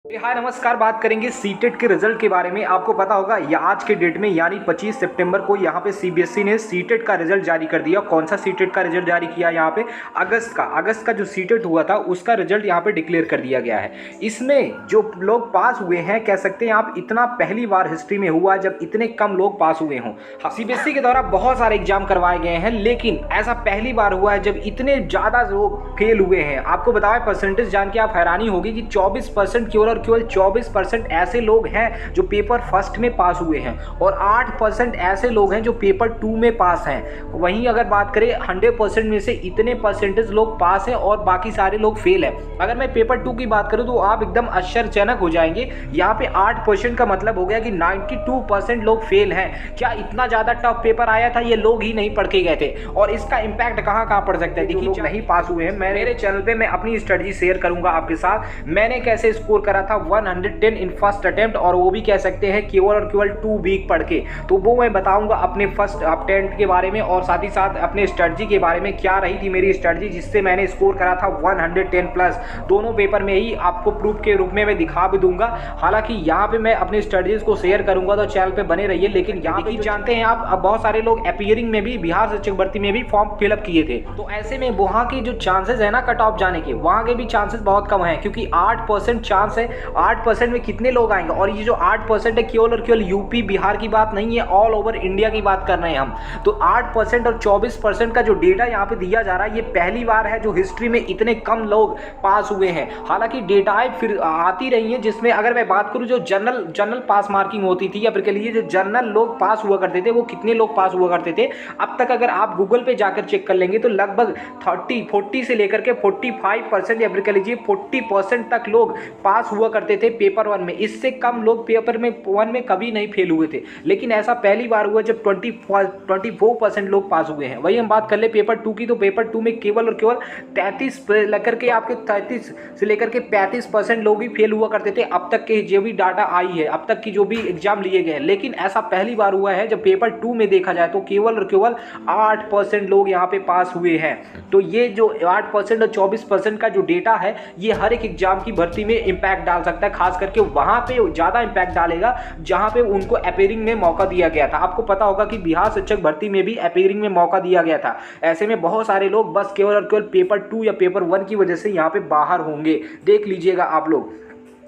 हाय नमस्कार। बात करेंगे सीटेट के रिजल्ट के बारे में। आपको पता होगा या आज के डेट में यानी 25 सितंबर को यहाँ पे सीबीएसई ने सीटेट का रिजल्ट जारी कर दिया। कौन सा सीटेट का रिजल्ट जारी किया? यहाँ पे अगस्त का जो सीटेट हुआ था उसका रिजल्ट यहाँ पे डिक्लेयर कर दिया गया है। इसमें जो लोग पास हुए हैं, कह सकते हैं आप, इतना पहली बार हिस्ट्री में हुआ जब इतने कम लोग पास हुए हों। सीबीएसई के द्वारा बहुत सारे एग्जाम करवाए गए हैं, लेकिन ऐसा पहली बार हुआ है जब इतने ज़्यादा लोग फेल हुए हैं। आपको बताएं, परसेंटेज जान के आप हैरानी होगी कि 24% केवल 24% ऐसे लोग हैं जो पेपर फर्स्ट में पास हुए हैं और 8% ऐसे लोग हैं जो पेपर 2 में पास हैं। वहीं अगर बात करें 100% में से इतने परसेंटेज लोग पास हैं और बाकी सारे लोग फेल हैं। अगर मैं पेपर 2 की बात करूं तो आप एकदम आश्चर्यजनक हो जाएंगे। यहाँ पे 8% का मतलब हो गया कि 92% लोग फेल हैं। क्या इतना ज़्यादा टफ पेपर आया था? ये लोग ही नहीं पढ़ के गए थे। और इसका इम्पैक्ट कहाँ पड़ सकता है? देखिए, लोग नहीं पास हुए हैं, मेरे चैनल पे मैं अपनी स्ट्रेटजी शेयर करूंगा आपके साथ। मैंने कैसे स्कोर करा था 110 इन फर्स्ट अटेम्प्ट, और वो भी कह सकते हैं केवल और केवल 2 वीक पढ़ के। तो वो मैं बताऊंगा अपने फर्स्ट अटेम्प्ट के बारे में और साथ ही साथ अपने स्ट्रेटजी के बारे में, क्या रही थी मेरी स्ट्रेटजी जिससे मैंने स्कोर करा था 110 प्लस। दोनों पेपर में ही आपको प्रूफ के रूप में मैं दिखा भी दूंगा। हालांकि यहाँ पे मैं अपनी स्ट्रेटजीज को शेयर करूंगा, तो चैनल पे बने रहिए। लेकिन यहाँ पे जानते हैं आप, अब बहुत सारे लोग अपीयरिंग में भी, बिहार शिक्षक भर्ती में भी फॉर्म फिलअप किए थे। तो ऐसे में वहाँ के जो चांसेस है ना कट ऑफ जाने के, वहाँ के भी चांसेस बहुत कम है, क्योंकि 8% चांस है। 8% में कितने लोग आएंगे? और ये जो 8% है केवल और केवल यूपी बिहार की बात नहीं है, ऑल ओवर इंडिया की बात कर रहे हैं हम। तो 8% और 24% का जो डेटा यहाँ पे दिया जा रहा है, ये पहली बार है जो हिस्ट्री में इतने कम लोग पास हुए हैं। हालांकि डेटाएं फिर आती रही हैं, जिसमें अगर मैं बात करूं जो जनरल पास मार्किंग होती थी, या फिर कह लीजिए जो जनरल लोग पास हुआ करते थे, वो कितने लोग पास हुआ करते थे अब तक अगर आप गूगल पे जाकर चेक कर लेंगे तो लगभग 40 से लेकर के 45% या फिर कह लीजिए 40% तक लोग पास हुआ करते थे पेपर 1 में। इससे कम लोग पेपर में 1 में कभी नहीं फेल हुए थे। लेकिन ऐसा पहली बार हुआ जब 24% लोग पास हुए हैं। वही हम बात कर ले पेपर 2 की, तो पेपर 2 में केवल और केवल 33 लेकर के आपके 33 से लेकर के 35% लोग ही फेल हुआ करते थे अब तक के जो भी डाटा आई है, अब तक की जो भी एग्जाम लिए गए हैं। लेकिन ऐसा पहली बार हुआ है जब पेपर 2 में देखा जाए तो केवल और केवल 8% लोग यहाँ पे पास हुए हैं। तो ये जो 8% और 24% का जो डेटा है, ये हर एक एग्जाम की भर्ती में इंपैक्ट डाल सकता है। खास करके वहां पे ज्यादा इंपैक्ट डालेगा जहां पे उनको अपीयरिंग में मौका दिया गया था। आपको पता होगा कि बिहार शिक्षक भर्ती में भी अपीयरिंग में मौका दिया गया था। ऐसे में बहुत सारे लोग बस केवल और केवल पेपर 2 या पेपर 1 की वजह से यहाँ पे बाहर होंगे। देख लीजिएगा आप लोग।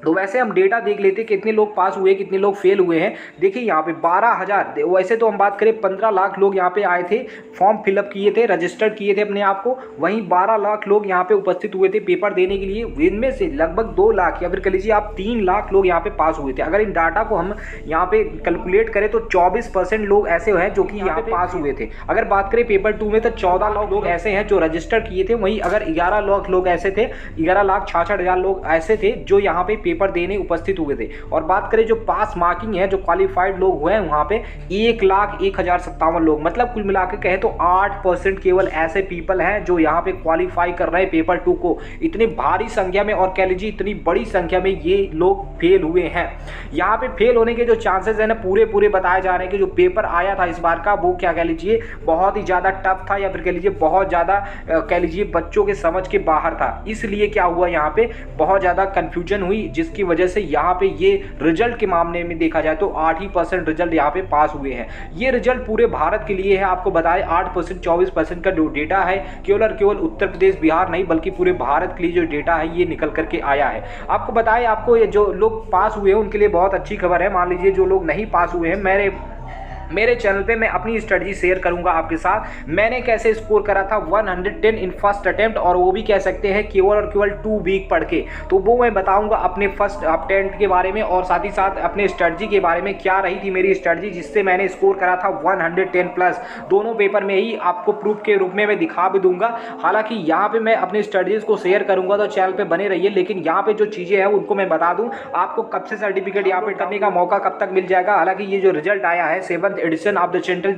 तो वैसे हम डेटा देख लेते कितने लोग पास हुए, कितने लोग फेल हुए हैं। देखिए यहाँ पे 12,000, वैसे तो हम बात करें 15 लाख लोग यहाँ पे आए थे, फॉर्म फिलअप किए थे, रजिस्टर्ड किए थे अपने आप को। वहीं 12 लाख लोग यहाँ पे उपस्थित हुए थे पेपर देने के लिए। इनमें से लगभग 2 लाख या फिर कह लीजिए आप 3 लाख लोग यहाँ पे पास हुए थे। अगर इन डाटा को हम यहाँ पे कैलकुलेट करें तो 24% लोग ऐसे हैं जो कि यहाँ पे पास हुए थे। अगर बात करें पेपर 2 में तो 14 लाख लोग ऐसे हैं जो रजिस्टर किए थे। वहीं अगर 11 लाख लोग ऐसे थे, 11,66,000 लोग ऐसे थे जो यहाँ पे पेपर देने उपस्थित हुए थे। और बात करें जो पास मार्किंग है, जो क्वालिफाइड लोग हुए हैं वहां पे 1,01,057 लोग। मतलब कुल मिलाकर कहें तो 8% केवल ऐसे पीपल हैं जो यहाँ पे क्वालिफाई कर रहे हैं पेपर 2 को। इतनी भारी संख्या में और कह लीजिए इतनी बड़ी संख्या में ये लोग फेल हुए हैं। यहाँ पे फेल होने के जो चांसेस है ना, पूरे बताए जा रहे हैं कि जो पेपर आया था इस बार का, वो क्या कह लीजिए बहुत ही ज्यादा टफ था, या फिर कह लीजिए बहुत ज्यादा कह लीजिए बच्चों के समझ के बाहर था। इसलिए क्या हुआ, यहाँ पे बहुत ज्यादा कंफ्यूजन हुई, जिसकी वजह से यहाँ पे ये रिजल्ट के मामले में देखा जाए तो 8% रिजल्ट यहाँ पे पास हुए हैं। ये रिजल्ट पूरे भारत के लिए है। आपको बताएं 8% 24% का जो डेटा है केवल और केवल उत्तर प्रदेश बिहार नहीं बल्कि पूरे भारत के लिए जो डेटा है ये निकल करके आया है। आपको बताएं, आपको ये जो लोग पास हुए हैं उनके लिए बहुत अच्छी खबर है। मान लीजिए जो लोग नहीं पास हुए हैं, मेरे चैनल पे मैं अपनी स्ट्रेटजी शेयर करूंगा आपके साथ। मैंने कैसे स्कोर करा था 110 इन फर्स्ट अटेम्प्ट, और वो भी कह सकते हैं केवल और केवल 2 वीक पढ़ के। तो वो मैं बताऊंगा अपने फर्स्ट अटेम्प्ट के बारे में और साथ ही साथ अपने स्ट्रेटजी के बारे में, क्या रही थी मेरी स्ट्रेटजी जिससे मैंने स्कोर करा था 110 प्लस। दोनों पेपर में ही आपको प्रूफ के रूप में मैं दिखा भी दूंगा। हालांकि यहाँ पे मैं अपनी स्ट्रेटजीज को शेयर करूंगा, तो चैनल पे बने रहिए। लेकिन यहाँ पे जो चीजें हैं उनको मैं बता दूं, आपको कब से सर्टिफिकेट यहाँ पे करने का मौका कब तक मिल जाएगा। हालांकि ये जो रिजल्ट आया है 7 edition of the central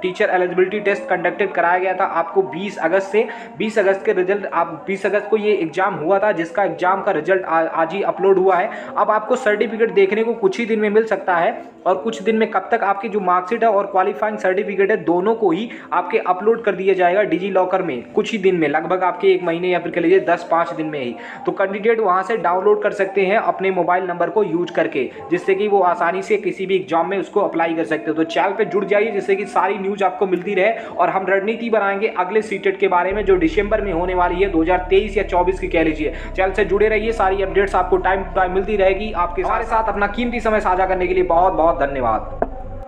teacher eligibility test conducted कराया गया था आपको 20 अगस्त से। 20 अगस्त के रिजल्ट आप 20 अगस्त को ये एग्जाम हुआ था, जिसका एग्जाम का रिजल्ट आज ही अपलोड हुआ है। अब आपको सर्टिफिकेट देखने को कुछ ही दिन में मिल सकता है, और कुछ दिन में कब तक आपकी जो मार्कशीट है और क्वालिफाइंग सर्टिफिकेट है दोनों को ही आपके अपलोड कर दिया जाएगा डिजी लॉकर में कुछ ही दिन में, लगभग आपके 1 महीने या फिर कह लीजिए 10-5 दिन में ही। तो कैंडिडेट वहां से डाउनलोड कर सकते हैं अपने मोबाइल नंबर को यूज करके, जिससे कि वो आसानी से किसी भी एग्जाम में उसको अप्लाई कर सकते हो। तो चैनल पे जुड़ जाइए जिससे कि सारी न्यूज आपको मिलती रहे, और हम रणनीति बनाएंगे अगले सीटेट के बारे में जो दिसंबर में होने वाली है 2023 या 24 की कह लीजिए। चैनल से जुड़े रहिए, सारी अपडेट्स आपको टाइम टू टाइम मिलती रहेगी। आपके हमारे साथ अपना कीमती समय साझा करने के लिए बहुत बहुत धन्यवाद।